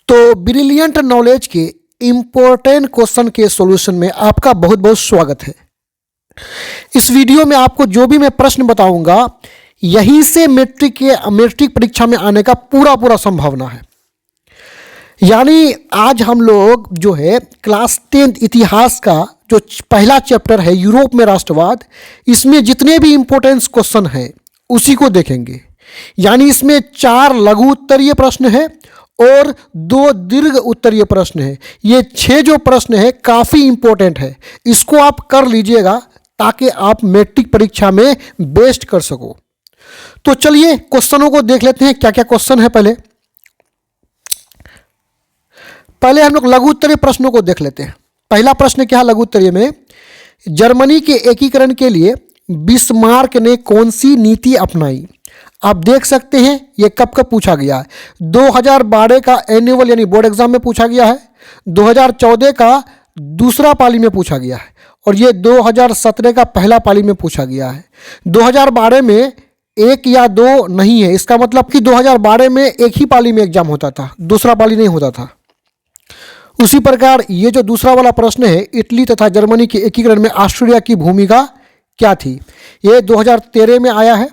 तो brilliant knowledge के important question के सॉल्यूशन में आपका बहुत बहुत स्वागत है। इस वीडियो में आपको जो भी मैं प्रश्न बताऊंगा यहीं से मैट्रिक परीक्षा में आने का पूरा संभावना है। यानी आज हम लोग जो है क्लास 10 इतिहास का जो पहला चैप्टर है यूरोप में राष्ट्रवाद, इसमें जितने भी इम्पोर्टेंट क्वेश्चन हैं उसी को देखेंगे। यानी इसमें 4 लघु उत्तरीय प्रश्न है और 2 दीर्घ उत्तरीय प्रश्न है। ये 6 जो प्रश्न है काफ़ी इंपॉर्टेंट है, इसको आप कर लीजिएगा ताकि आप मैट्रिक परीक्षा में बेस्ट कर सको। तो चलिए क्वेश्चनों को देख लेते हैं क्या क्या क्वेश्चन है। पहले हम लोग लघु उत्तरीय प्रश्नों को देख लेते हैं। पहला प्रश्न क्या है लघु उत्तरीय में, जर्मनी के एकीकरण के लिए बिस्मार्क ने कौन सी नीति अपनाई। आप देख सकते हैं ये कब पूछा गया है। 2012 का एनुअल यानी बोर्ड एग्जाम में पूछा गया है, 2014 का दूसरा पाली में पूछा गया है और ये 2017 का पहला पाली में पूछा गया है। 2012 में 1 या 2 नहीं है, इसका मतलब कि 2012 में एक ही पाली में एग्जाम होता था, दूसरा पाली नहीं होता था। उसी प्रकार ये जो दूसरा वाला प्रश्न है, इटली तथा जर्मनी के एकीकरण में ऑस्ट्रिया की भूमिका क्या थी, ये 2013 में आया है।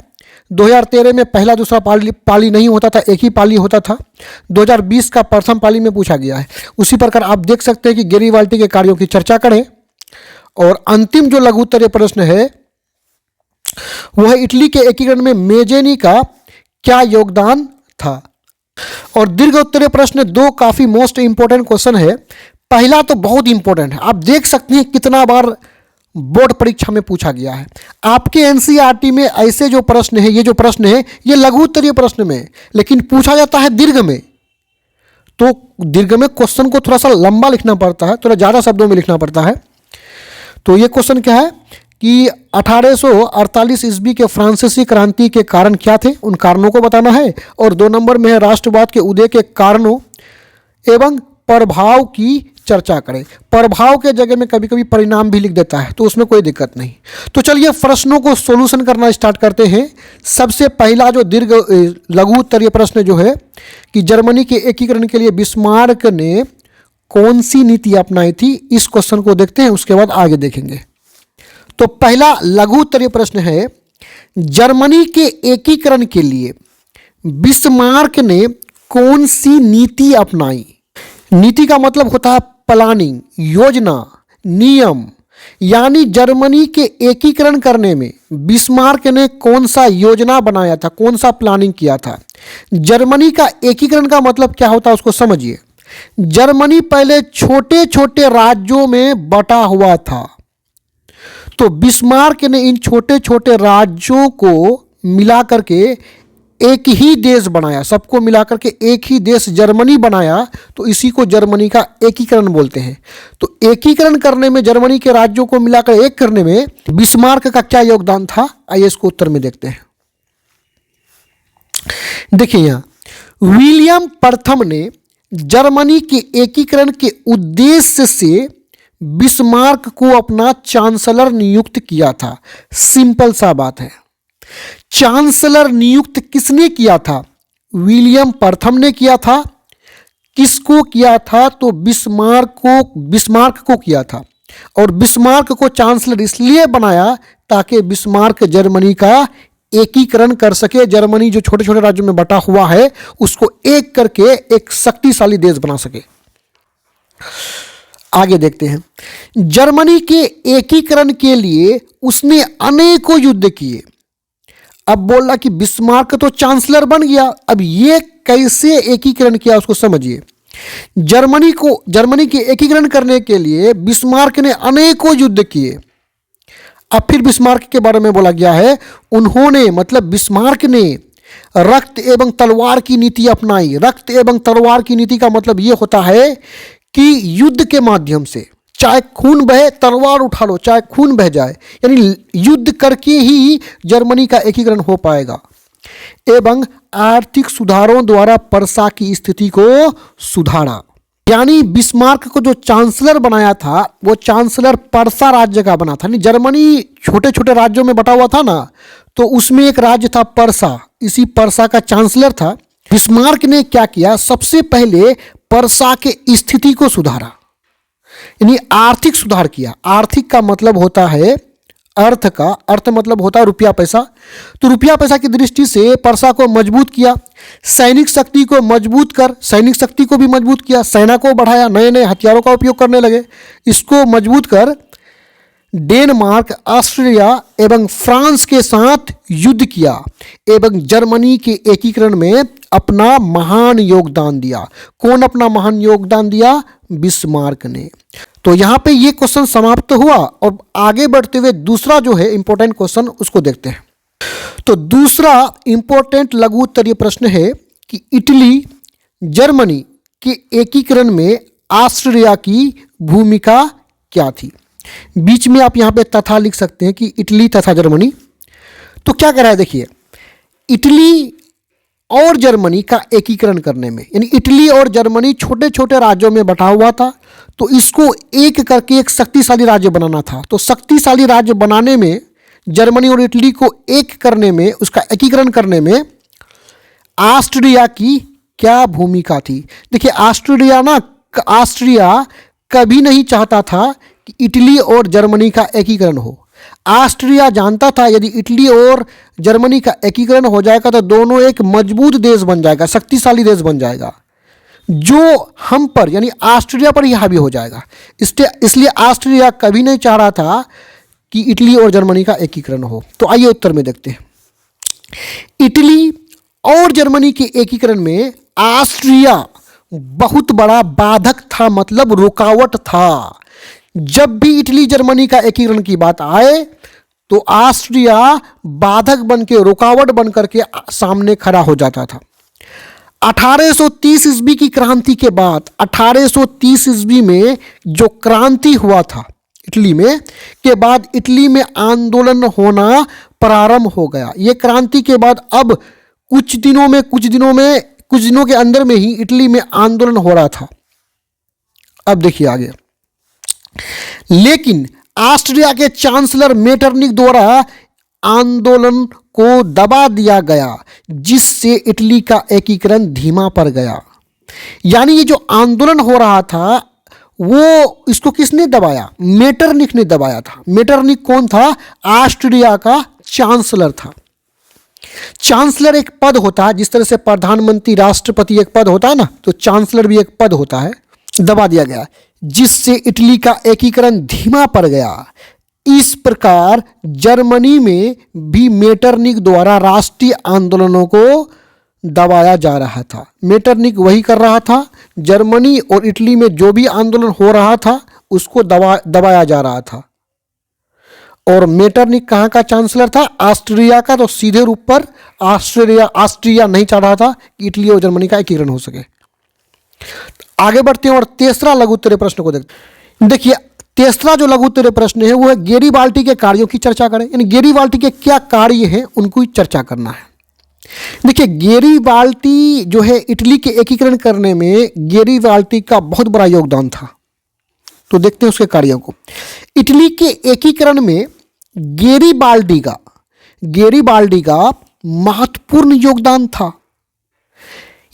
2013 में पहला दूसरा पाली नहीं होता था, एक ही पाली होता था। 2020 का प्रथम पाली में पूछा गया है। उसी प्रकार आप देख सकते हैं कि गैरीबाल्टी के कार्यों की चर्चा करें। और अंतिम जो लघु उत्तरीय प्रश्न है वह इटली के एकीकरण में मेजेनी का क्या योगदान था। और दीर्घ उत्तरीय प्रश्न 2 काफी मोस्ट इंपोर्टेंट क्वेश्चन है। पहला तो बहुत इंपॉर्टेंट है, आप देख सकते हैं कितना बार बोर्ड परीक्षा में पूछा गया है। आपके एनसीईआरटी में ऐसे जो प्रश्न है, ये जो प्रश्न है ये लघु उत्तरीय प्रश्न में, लेकिन पूछा जाता है दीर्घ में। तो दीर्घ में क्वेश्चन को थोड़ा सा लंबा लिखना पड़ता है, थोड़ा ज़्यादा शब्दों में लिखना पड़ता है। तो ये क्वेश्चन क्या है कि 1848 ईस्वी के फ्रांसीसी क्रांति के कारण क्या थे, उन कारणों को बताना है। और 2 नंबर में है राष्ट्रवाद के उदय के कारणों एवं प्रभाव की चर्चा करें। प्रभाव के जगह में कभी कभी परिणाम भी लिख देता है, तो उसमें कोई दिक्कत नहीं। तो चलिए प्रश्नों को सॉल्यूशन करना स्टार्ट करते हैं। सबसे पहला जो दीर्घ लघु उत्तरीय प्रश्न जो है कि जर्मनी के एकीकरण के लिए बिस्मार्क ने कौन सी नीति अपनाई थी, इस क्वेश्चन को देखते हैं, उसके बाद आगे देखेंगे। तो पहला लघु उत्तरीय प्रश्न है, जर्मनी के एकीकरण के लिए बिस्मार्क ने कौन सी नीति अपनाई। नीति का मतलब होता है प्लानिंग, योजना, नियम। यानी जर्मनी के एकीकरण करने में बिस्मार्क ने कौन सा योजना बनाया था, कौन सा प्लानिंग किया था। जर्मनी का एकीकरण का मतलब क्या होता है उसको समझिए। जर्मनी पहले छोटे छोटे राज्यों में बटा हुआ था, तो बिस्मार्क ने इन छोटे छोटे राज्यों को मिलाकर के एक ही देश बनाया, सबको मिलाकर के एक ही देश जर्मनी बनाया। तो इसी को जर्मनी का एकीकरण बोलते हैं। तो एकीकरण करने में, जर्मनी के राज्यों को मिलाकर एक करने में बिस्मार्क का क्या योगदान था, आइए इसको उत्तर में देखते हैं। देखिए यहाँ विलियम प्रथम ने जर्मनी के एकीकरण के उद्देश्य से बिस्मार्क को अपना चांसलर नियुक्त किया था। सिंपल सा बात है। चांसलर नियुक्त किसने किया था? विलियम प्रथम ने किया था। किसको किया था? तो बिस्मार्क को किया था। और बिस्मार्क को चांसलर इसलिए बनाया ताकि बिस्मार्क जर्मनी का एकीकरण कर सके। जर्मनी जो छोटे छोटे राज्यों में बटा हुआ है उसको एक करके एक शक्तिशाली देश बना सके। आगे देखते हैं। जर्मनी के एकीकरण के लिए उसने अनेकों युद्ध किए। अब बोला कि बिस्मार्क तो चांसलर बन गया, अब ये कैसे एकीकरण किया उसको समझिए। जर्मनी के एकीकरण करने के लिए बिस्मार्क ने अनेकों युद्ध किए। अब फिर बिस्मार्क के बारे में बोला गया है, उन्होंने मतलब बिस्मार्क ने रक्त एवं तलवार की नीति अपनाई। रक्त एवं तलवार की नीति का मतलब ये होता है कि युद्ध के माध्यम से, चाहे खून बहे तलवार उठा लो, चाहे खून बह जाए, यानी युद्ध करके ही जर्मनी का एकीकरण हो पाएगा। एवं आर्थिक सुधारों द्वारा पर्सा की स्थिति को सुधारा। यानी बिस्मार्क को जो चांसलर बनाया था वो चांसलर पर्सा राज्य का बना था। नहीं, जर्मनी छोटे छोटे राज्यों में बटा हुआ था ना, तो उसमें एक राज्य था पर्सा, इसी पर्सा का चांसलर था। बिस्मार्क ने क्या किया, सबसे पहले पर्सा के स्थिति को सुधारा, यानी आर्थिक सुधार किया। आर्थिक का मतलब होता है अर्थ मतलब होता है रुपया पैसा। तो रुपया पैसा की दृष्टि से पर्सा को मजबूत किया। सैनिक शक्ति को मजबूत कर, सैनिक शक्ति को भी मजबूत किया, सेना को बढ़ाया, नए नए हथियारों का उपयोग करने लगे। इसको मजबूत कर डेनमार्क, ऑस्ट्रिया एवं फ्रांस के साथ युद्ध किया एवं जर्मनी के एकीकरण में अपना महान योगदान दिया। कौन अपना महान योगदान दिया? बिस्मार्क ने। तो यहाँ पे ये क्वेश्चन समाप्त हुआ और आगे बढ़ते हुए दूसरा जो है इंपॉर्टेंट क्वेश्चन उसको देखते हैं। तो दूसरा इंपॉर्टेंट लघु उत्तरीय प्रश्न है कि इटली जर्मनी के एकीकरण में ऑस्ट्रिया की भूमिका क्या थी। बीच में आप यहाँ पे तथा लिख सकते हैं कि इटली तथा जर्मनी। तो क्या करा है देखिए, इटली और जर्मनी का एकीकरण करने में, यानी इटली और जर्मनी छोटे छोटे राज्यों में बटा हुआ था, तो इसको एक करके एक शक्तिशाली राज्य बनाना था। तो शक्तिशाली राज्य बनाने में जर्मनी और इटली को एक करने में, उसका एकीकरण करने में ऑस्ट्रिया की क्या भूमिका थी। देखिए ऑस्ट्रिया कभी नहीं चाहता था कि इटली और जर्मनी का एकीकरण हो। ऑस्ट्रिया जानता था यदि इटली और जर्मनी का एकीकरण हो जाएगा तो दोनों एक मजबूत देश बन जाएगा, शक्तिशाली देश बन जाएगा, जो हम पर यानी ऑस्ट्रिया पर ही हावी हो जाएगा। इसलिए ऑस्ट्रिया कभी नहीं चाह रहा था कि इटली और जर्मनी का एकीकरण हो। तो आइए उत्तर में देखते हैं। इटली और जर्मनी के एकीकरण में ऑस्ट्रिया बहुत बड़ा बाधक था, मतलब रुकावट था। जब भी इटली जर्मनी का एकीकरण की बात आए तो ऑस्ट्रिया बाधक बन के, रुकावट बन करके सामने खड़ा हो जाता था। 1830 ईस्वी की क्रांति के बाद 1830 ईस्वी में जो क्रांति हुआ था इटली में, के बाद इटली में आंदोलन होना प्रारंभ हो गया। ये क्रांति के बाद अब कुछ दिनों के अंदर में ही इटली में आंदोलन हो रहा था। अब देखिए आगे। लेकिन ऑस्ट्रिया के चांसलर मेटरनिक द्वारा आंदोलन को दबा दिया गया, जिससे इटली का एकीकरण धीमा पड़ गया। यानी ये जो आंदोलन हो रहा था वो इसको किसने दबाया? मेटरनिक ने दबाया था। मेटरनिक कौन था? ऑस्ट्रिया का चांसलर था। चांसलर एक पद होता है, जिस तरह से प्रधानमंत्री, राष्ट्रपति एक पद होता है ना, तो चांसलर भी एक पद होता है। दबा दिया गया, जिससे इटली का एकीकरण धीमा पड़ गया। इस प्रकार जर्मनी में भी मेटरनिक द्वारा राष्ट्रीय आंदोलनों को दबाया जा रहा था। मेटरनिक वही कर रहा था, जर्मनी और इटली में जो भी आंदोलन हो रहा था उसको दबाया जा रहा था। और मेटरनिक कहाँ का चांसलर था? ऑस्ट्रिया का। तो सीधे रूप पर ऑस्ट्रिया नहीं चाह रहा था कि इटली और जर्मनी का एकीकरण हो सके। आगे बढ़ते हैं और तीसरा लघु उत्तरीय प्रश्न को देखते हैं। देखिए तीसरा जो लघु उत्तरीय प्रश्न है वो है गेरिबाल्डी के कार्यों की चर्चा करें। यानी गेरिबाल्डी के क्या कार्य हैं उनको चर्चा करना है। देखिए गेरिबाल्डी जो है इटली के एकीकरण करने में गेरिबाल्डी का बहुत बड़ा योगदान था। तो देखते हैं उसके कार्यों को। इटली के एकीकरण में गेरिबाल्डी का महत्वपूर्ण योगदान था।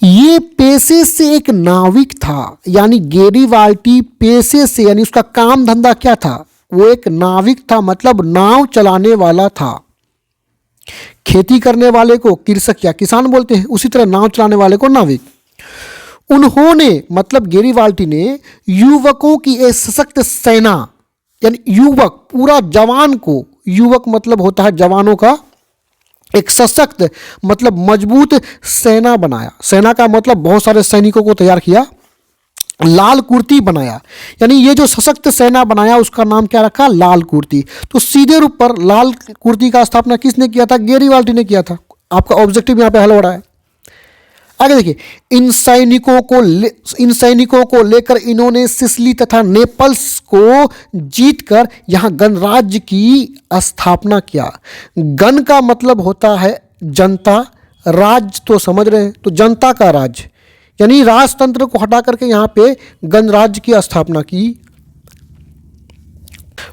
ये पेशे से एक नाविक था, यानी गेरिबाल्डी पेशे से, यानी उसका काम धंधा क्या था? वो एक नाविक था, मतलब नाव चलाने वाला था। खेती करने वाले को कृषक या किसान बोलते हैं, उसी तरह नाव चलाने वाले को नाविक। उन्होंने मतलब गेरिबाल्डी ने युवकों की एक सशक्त सेना, यानी युवक पूरा जवान को, युवक मतलब होता है जवानों का, एक सशक्त मतलब मजबूत सेना बनाया। सेना का मतलब बहुत सारे सैनिकों को तैयार किया। लाल कुर्ती बनाया, यानी ये जो सशक्त सेना बनाया उसका नाम क्या रखा? लाल कुर्ती। तो सीधे रूप पर लाल कुर्ती का स्थापना किसने किया था? गेरिबाल्डी ने किया था। आपका ऑब्जेक्टिव यहाँ पे हल हो रहा है। आगे देखिए, इन सैनिकों को लेकर इन्होंने सिसिली तथा नेपल्स को जीतकर यहाँ गणराज्य की स्थापना किया। गण का मतलब होता है जनता, राज तो समझ रहे हैं, तो जनता का राज्य, यानी राजतंत्र को हटा करके यहाँ पे गणराज्य की स्थापना की।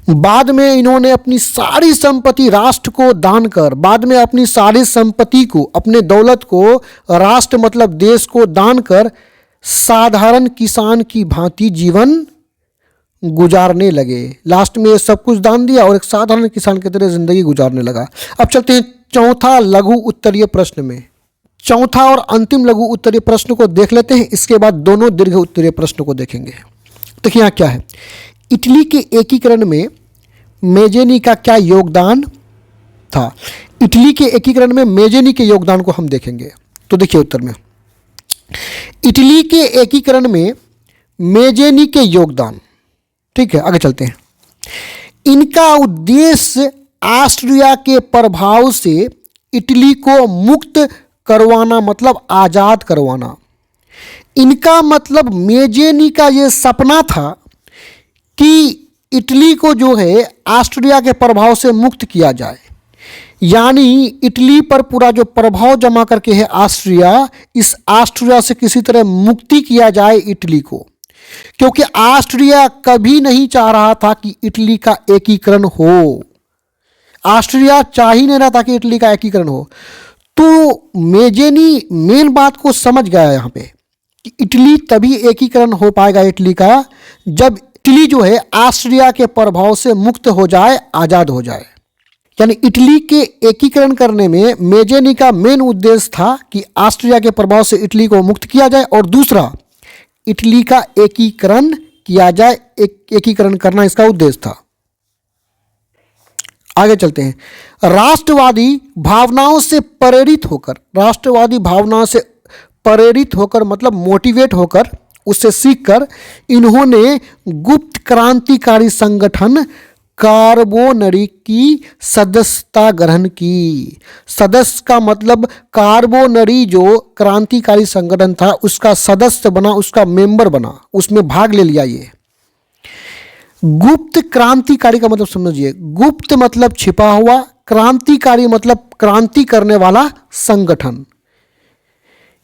बाद में इन्होंने अपनी सारी संपत्ति राष्ट्र को दान कर, बाद में अपनी सारी संपत्ति को, अपने दौलत को राष्ट्र मतलब देश को दान कर साधारण किसान की भांति जीवन गुजारने लगे। लास्ट में ये सब कुछ दान दिया और एक साधारण किसान की तरह जिंदगी गुजारने लगा। अब चलते हैं चौथा लघु उत्तरीय प्रश्न में। चौथा और अंतिम लघु उत्तरीय प्रश्न को देख लेते हैं, इसके बाद दोनों दीर्घ उत्तरीय प्रश्न को देखेंगे। देखिए यहाँ क्या है, इटली के एकीकरण में मेजेनी का क्या योगदान था। इटली के एकीकरण में मेजेनी के योगदान को हम देखेंगे। तो देखिए उत्तर में, इटली के एकीकरण में मेजेनी के योगदान, ठीक है। आगे चलते हैं। इनका उद्देश्य ऑस्ट्रिया के प्रभाव से इटली को मुक्त करवाना, मतलब आज़ाद करवाना। इनका मतलब मेजेनी का ये सपना था कि इटली को जो है ऑस्ट्रिया के प्रभाव से मुक्त किया जाए, यानी इटली पर पूरा जो प्रभाव जमा करके है ऑस्ट्रिया, इस ऑस्ट्रिया से किसी तरह मुक्ति किया जाए इटली को, क्योंकि ऑस्ट्रिया कभी नहीं चाह रहा था कि इटली का एकीकरण हो। ऑस्ट्रिया चाह ही नहीं रहा था कि इटली का एकीकरण हो। तो मेजेनी मेन बात को समझ गया यहाँ पे कि इटली तभी एकीकरण हो पाएगा इटली का, जब इटली जो है ऑस्ट्रिया के प्रभाव से मुक्त हो जाए, आज़ाद हो जाए। यानी इटली के एकीकरण करने में मेजेनी का मेन उद्देश्य था कि ऑस्ट्रिया के प्रभाव से इटली को मुक्त किया जाए, और दूसरा इटली का एकीकरण किया जाए। एकीकरण करना इसका उद्देश्य था। आगे चलते हैं। राष्ट्रवादी भावनाओं से प्रेरित होकर, राष्ट्रवादी भावनाओं से प्रेरित होकर मतलब मोटिवेट होकर, उससे सीखकर इन्होंने गुप्त क्रांतिकारी संगठन कार्बोनरी की सदस्यता ग्रहण की। सदस्य का मतलब कार्बोनरी जो क्रांतिकारी संगठन था उसका सदस्य बना, उसका मेंबर बना, उसमें भाग ले लिया। ये गुप्त क्रांतिकारी का मतलब समझिए, गुप्त मतलब छिपा हुआ, क्रांतिकारी मतलब क्रांति करने वाला संगठन।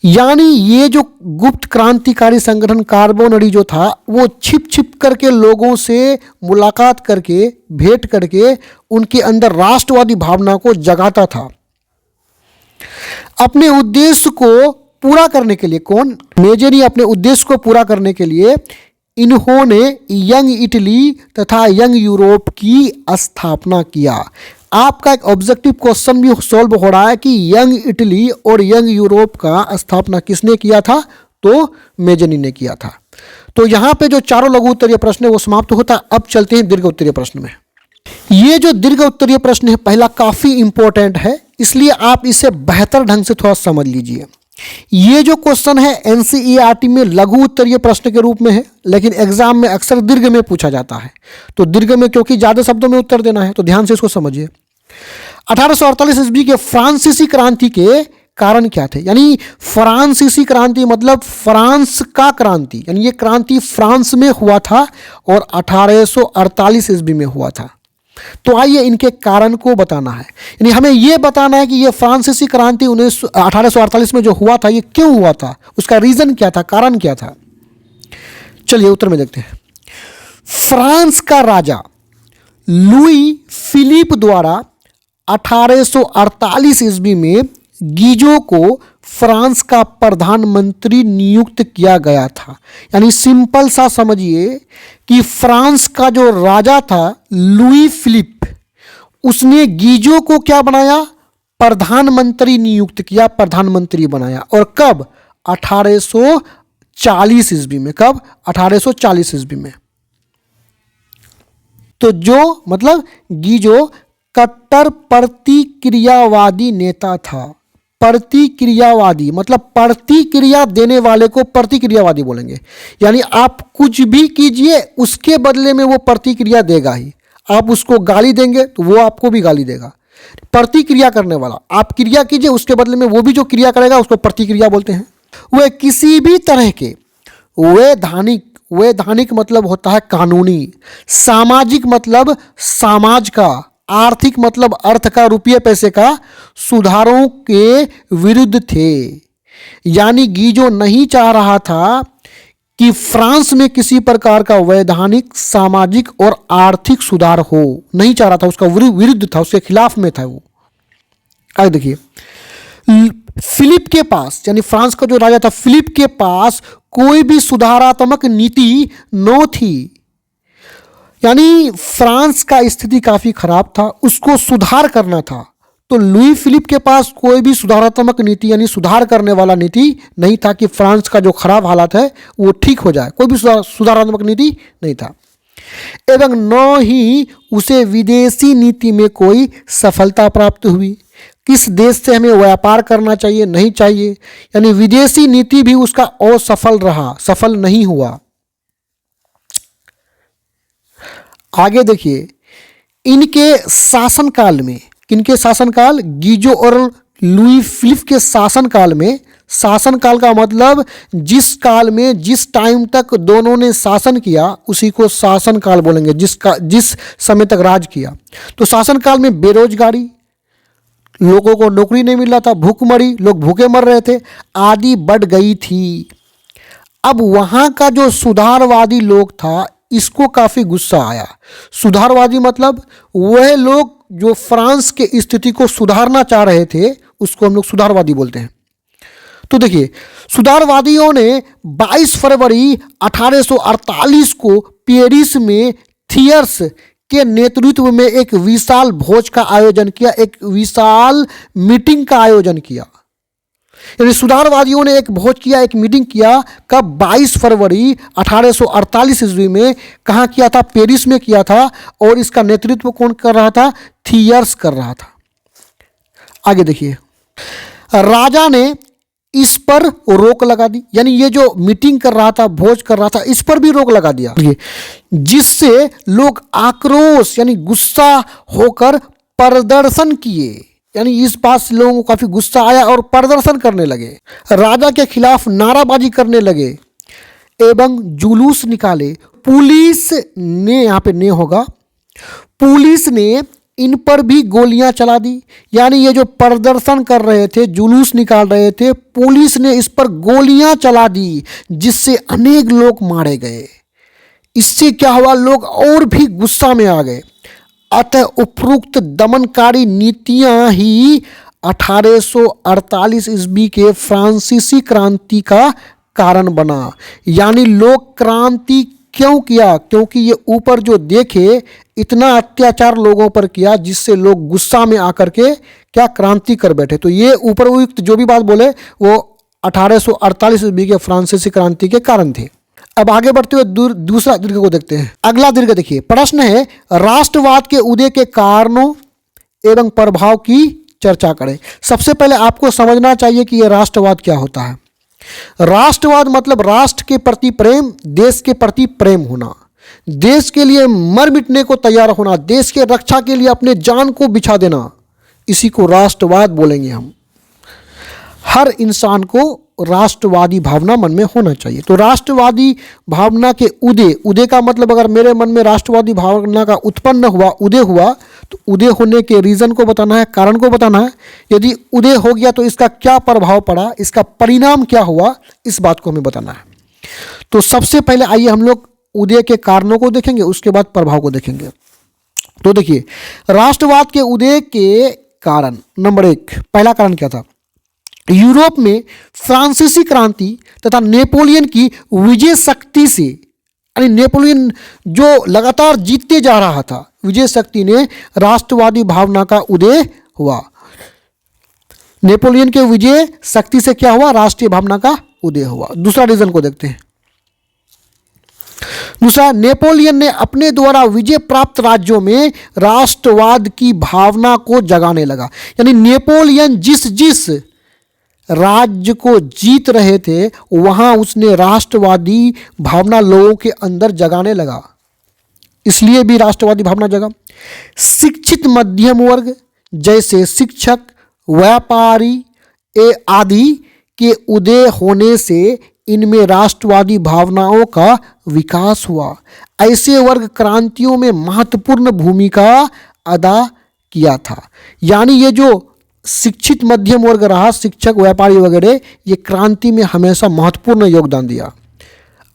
यानी ये जो गुप्त क्रांतिकारी संगठन कार्बोनरी जो था, वो छिप छिप करके लोगों से मुलाकात करके, भेंट करके उनके अंदर राष्ट्रवादी भावना को जगाता था। अपने उद्देश्य को पूरा करने के लिए, कौन, मेजेनी, अपने उद्देश्य को पूरा करने के लिए इन्होंने यंग इटली तथा यंग यूरोप की स्थापना किया। आपका एक ऑब्जेक्टिव क्वेश्चन भी सॉल्व हो रहा है कि यंग इटली और यंग यूरोप का स्थापना किसने किया था, तो मेजेनी ने किया था। तो यहाँ पे जो चारों लघु उत्तरीय प्रश्न है वो समाप्त होता है। अब चलते हैं दीर्घ उत्तरीय प्रश्न में। ये जो दीर्घ उत्तरीय प्रश्न है पहला काफ़ी इंपॉर्टेंट है, इसलिए आप इसे बेहतर ढंग से थोड़ा समझ लीजिए। ये जो क्वेश्चन है एनसीईआरटी में लघु उत्तरीय प्रश्न के रूप में है, लेकिन एग्जाम में अक्सर दीर्घ में पूछा जाता है। तो दीर्घ में क्योंकि ज़्यादा शब्दों में उत्तर देना है, तो ध्यान से इसको समझिए। 1848 ईस्वी के फ्रांसीसी क्रांति के कारण क्या थे। यानी फ्रांसीसी क्रांति मतलब फ्रांस का क्रांति, यानी ये क्रांति फ्रांस में हुआ था और 1848 ईस्वी में हुआ था। तो आइए इनके कारण को बताना है। यानी हमें ये बताना है कि ये फ्रांसीसी क्रांति 1848 में जो हुआ था, ये क्यों हुआ था, उसका रीजन क्या था, कारण क्या था। चलिए उत्तर में देखते हैं। फ्रांस का राजा लुई फिलिप द्वारा 1848 ईस्वी में गीजो को फ्रांस का प्रधानमंत्री नियुक्त किया गया था। यानी सिंपल सा समझिए कि फ्रांस का जो राजा था लुई फिलिप, उसने गीजो को क्या बनाया, प्रधानमंत्री नियुक्त किया, प्रधानमंत्री बनाया। और कब, 1840 ईस्वी में। कब, 1840 ईस्वी में। तो जो मतलब गीजो कट्टर प्रतिक्रियावादी नेता था। प्रतिक्रियावादी मतलब प्रतिक्रिया देने वाले को प्रतिक्रियावादी बोलेंगे। यानी आप कुछ भी कीजिए उसके बदले में वो प्रतिक्रिया देगा ही। आप उसको गाली देंगे तो वो आपको भी गाली देगा। प्रतिक्रिया करने वाला, आप क्रिया कीजिए उसके बदले में वो भी जो क्रिया करेगा उसको प्रतिक्रिया बोलते हैं। वह किसी भी तरह के वैधानिक मतलब होता है कानूनी, सामाजिक मतलब समाज का, आर्थिक मतलब अर्थ का, रुपये पैसे का, सुधारों के विरुद्ध थे। यानी गीजो नहीं चाह रहा था कि फ्रांस में किसी प्रकार का वैधानिक, सामाजिक और आर्थिक सुधार हो, नहीं चाह रहा था, उसका विरुद्ध था, उसके खिलाफ में था वो। आगे देखिए, फिलिप के पास, यानी फ्रांस का जो राजा था, फिलिप के पास कोई भी सुधारात्मक नीति न थी। यानी फ्रांस का स्थिति काफ़ी खराब था, उसको सुधार करना था। तो लुई फिलिप के पास कोई भी सुधारात्मक नीति यानी सुधार करने वाला नीति नहीं था कि फ्रांस का जो खराब हालात है वो ठीक हो जाए। कोई भी सुधारात्मक नीति नहीं था, एवं न ही उसे विदेशी नीति में कोई सफलता प्राप्त हुई। किस देश से हमें व्यापार करना चाहिए, नहीं चाहिए, यानी विदेशी नीति भी उसका असफल रहा, सफल नहीं हुआ। आगे देखिए, इनके शासनकाल में, किनके शासनकाल, गीजो और लुई फिलिप के शासनकाल में, शासनकाल का मतलब जिस काल में, जिस टाइम तक दोनों ने शासन किया उसी को शासनकाल बोलेंगे, जिस समय तक राज किया। तो शासनकाल में बेरोजगारी, लोगों को नौकरी नहीं मिल रहा था, भूखमरी, लोग भूखे मर रहे थे आदि बढ़ गई थी। अब वहाँ का जो सुधारवादी लोग था इसको काफ़ी गुस्सा आया। सुधारवादी मतलब वह लोग जो फ्रांस के स्थिति को सुधारना चाह रहे थे उसको हम लोग सुधारवादी बोलते हैं। तो देखिए, सुधारवादियों ने 22 फरवरी 1848 को पेरिस में थियर्स के नेतृत्व में एक विशाल भोज का आयोजन किया, एक विशाल मीटिंग का आयोजन किया। यानी सुधारवादियों ने एक भोज किया, एक मीटिंग किया। कब? 22 फरवरी 1848 ईस्वी में। कहाँ किया था? पेरिस में किया था। और इसका नेतृत्व कौन कर रहा था? थियर्स कर रहा था। आगे देखिए, राजा ने इस पर रोक लगा दी, यानी ये जो मीटिंग कर रहा था, भोज कर रहा था, इस पर भी रोक लगा दिया, जिससे लोग आक्रोश यानी गुस्सा होकर प्रदर्शन किए। यानी इस बात से लोगों को काफ़ी गुस्सा आया और प्रदर्शन करने लगे, राजा के खिलाफ नाराबाजी करने लगे एवं जुलूस निकाले। पुलिस ने, यहाँ पे ने होगा, पुलिस ने इन पर भी गोलियां चला दी। यानी ये जो प्रदर्शन कर रहे थे, जुलूस निकाल रहे थे, पुलिस ने इस पर गोलियां चला दी, जिससे अनेक लोग मारे गए। इससे क्या हुआ? लोग और भी गुस्सा में आ गए। अतः उपरोक्त दमनकारी नीतियां ही 1848 ईस्वी के फ्रांसीसी क्रांति का कारण बना। यानी लोग क्रांति क्यों किया? क्योंकि ये ऊपर जो देखे इतना अत्याचार लोगों पर किया, जिससे लोग गुस्सा में आकर के क्या क्रांति कर बैठे। तो ये ऊपर जो भी बात बोले वो 1848 ईस्वी के फ्रांसीसी क्रांति के कारण थे। अब आगे बढ़ते हुए दूसरा दीर्घ को देखते हैं। अगला दीर्घ देखिए, प्रश्न है, राष्ट्रवाद के उदय के कारणों एवं प्रभाव की चर्चा करें। सबसे पहले आपको समझना चाहिए कि यह राष्ट्रवाद क्या होता है। राष्ट्रवाद मतलब राष्ट्र के प्रति प्रेम, देश के प्रति प्रेम होना, देश के लिए मर मिटने को तैयार होना, देश के रक्षा के लिए अपने जान को बिछा देना, इसी को राष्ट्रवाद बोलेंगे हम। हर इंसान को राष्ट्रवादी भावना मन में होना चाहिए। तो राष्ट्रवादी भावना के उदय का मतलब, अगर मेरे मन में राष्ट्रवादी भावना का उत्पन्न हुआ, उदय हुआ, तो उदय होने के रीज़न को बताना है, कारण को बताना है। यदि उदय हो गया तो इसका क्या प्रभाव पड़ा, इसका परिणाम क्या हुआ, इस बात को हमें बताना है। तो सबसे पहले आइए हम लोग उदय के कारणों को देखेंगे, उसके बाद प्रभाव को देखेंगे। तो देखिए, राष्ट्रवाद के उदय के कारण नंबर 1, पहला कारण क्या था? यूरोप में फ्रांसीसी क्रांति तथा नेपोलियन की विजय शक्ति से, यानी नेपोलियन जो लगातार जीतते जा रहा था, विजय शक्ति ने राष्ट्रवादी भावना का उदय हुआ। नेपोलियन के विजय शक्ति से क्या हुआ? राष्ट्रीय भावना का उदय हुआ। दूसरा रीजन को देखते हैं। दूसरा, नेपोलियन ने अपने द्वारा विजय प्राप्त राज्यों में राष्ट्रवाद की भावना को जगाने लगा। यानी नेपोलियन जिस राज्य को जीत रहे थे वहां उसने राष्ट्रवादी भावना लोगों के अंदर जगाने लगा, इसलिए भी राष्ट्रवादी भावना जगा। शिक्षित मध्यम वर्ग जैसे शिक्षक, व्यापारी आदि के उदय होने से इनमें राष्ट्रवादी भावनाओं का विकास हुआ। ऐसे वर्ग क्रांतियों में महत्वपूर्ण भूमिका अदा किया था। यानी ये जो शिक्षित मध्यम वर्ग रहा, शिक्षक, व्यापारी वगैरह, ये क्रांति में हमेशा महत्वपूर्ण योगदान दिया।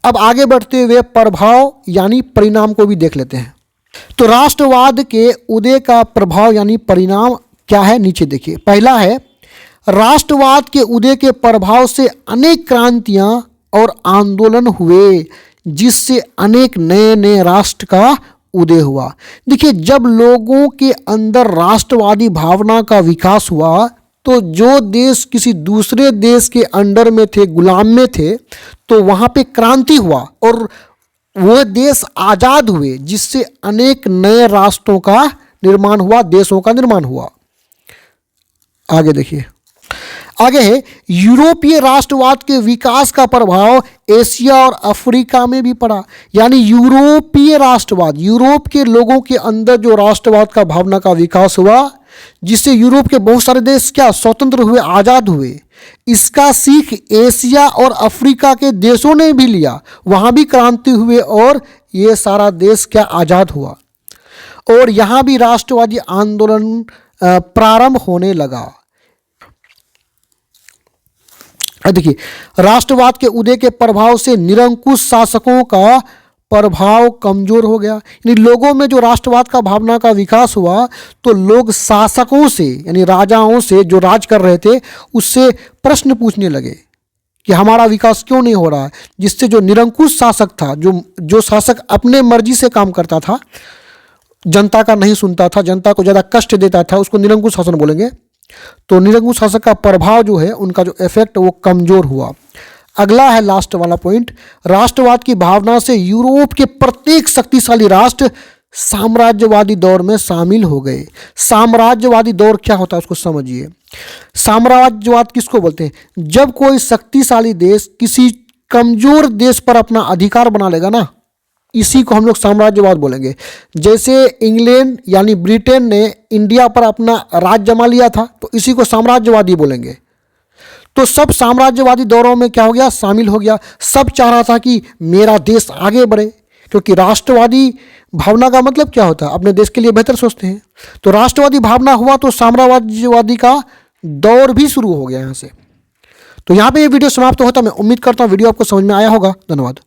अब आगे बढ़ते हुए प्रभाव यानी परिणाम को भी देख लेते हैं। तो राष्ट्रवाद के उदय का प्रभाव यानी परिणाम क्या है, नीचे देखिए। पहला है, राष्ट्रवाद के उदय के प्रभाव से अनेक क्रांतियां और आंदोलन हुए, जिससे अनेक नए नए राष्ट्र का उदय हुआ। देखिए, जब लोगों के अंदर राष्ट्रवादी भावना का विकास हुआ तो जो देश किसी दूसरे देश के अंडर में थे, गुलाम में थे, तो वहाँ पे क्रांति हुआ और वह देश आज़ाद हुए, जिससे अनेक नए राष्ट्रों का निर्माण हुआ, देशों का निर्माण हुआ। आगे देखिए, आगे है यूरोपीय राष्ट्रवाद के विकास का प्रभाव एशिया और अफ्रीका में भी पड़ा। यानी यूरोपीय राष्ट्रवाद, यूरोप के लोगों के अंदर जो राष्ट्रवाद का भावना का विकास हुआ, जिससे यूरोप के बहुत सारे देश क्या स्वतंत्र हुए, आज़ाद हुए। इसका सीख एशिया और अफ्रीका के देशों ने भी लिया, वहाँ भी क्रांति हुए और ये सारा देश क्या आज़ाद हुआ और यहाँ भी राष्ट्रवादी आंदोलन प्रारंभ होने लगा। देखिए, राष्ट्रवाद के उदय के प्रभाव से निरंकुश शासकों का प्रभाव कमजोर हो गया। यानी लोगों में जो राष्ट्रवाद का भावना का विकास हुआ तो लोग शासकों से, यानी राजाओं से जो राज कर रहे थे, उससे प्रश्न पूछने लगे कि हमारा विकास क्यों नहीं हो रहा है। जिससे जो निरंकुश शासक था, जो शासक अपने मर्जी से काम करता था, जनता का नहीं सुनता था, जनता को ज़्यादा कष्ट देता था, उसको निरंकुश शासन बोलेंगे। तो निरंकुश शासक का प्रभाव जो है, उनका जो इफेक्ट वो कमजोर हुआ। अगला है लास्ट वाला पॉइंट, राष्ट्रवाद की भावना से यूरोप के प्रत्येक शक्तिशाली राष्ट्र साम्राज्यवादी दौर में शामिल हो गए। साम्राज्यवादी दौर क्या होता है उसको समझिए। साम्राज्यवाद किसको बोलते हैं? जब कोई शक्तिशाली देश किसी कमजोर देश पर अपना अधिकार बना लेगा ना, इसी को हम लोग साम्राज्यवाद बोलेंगे। जैसे इंग्लैंड यानी ब्रिटेन ने इंडिया पर अपना राज जमा लिया था, तो इसी को साम्राज्यवादी बोलेंगे। तो सब साम्राज्यवादी दौरों में क्या हो गया, शामिल हो गया। सब चाह रहा था कि मेरा देश आगे बढ़े, क्योंकि राष्ट्रवादी भावना का मतलब क्या होता है, अपने देश के लिए बेहतर सोचते हैं। तो राष्ट्रवादी भावना हुआ तो साम्राज्यवादी का दौर भी शुरू हो गया यहाँ से। तो यहाँ पे ये वीडियो समाप्त होता है। मैं उम्मीद करता हूँ वीडियो आपको समझ में आया होगा। धन्यवाद।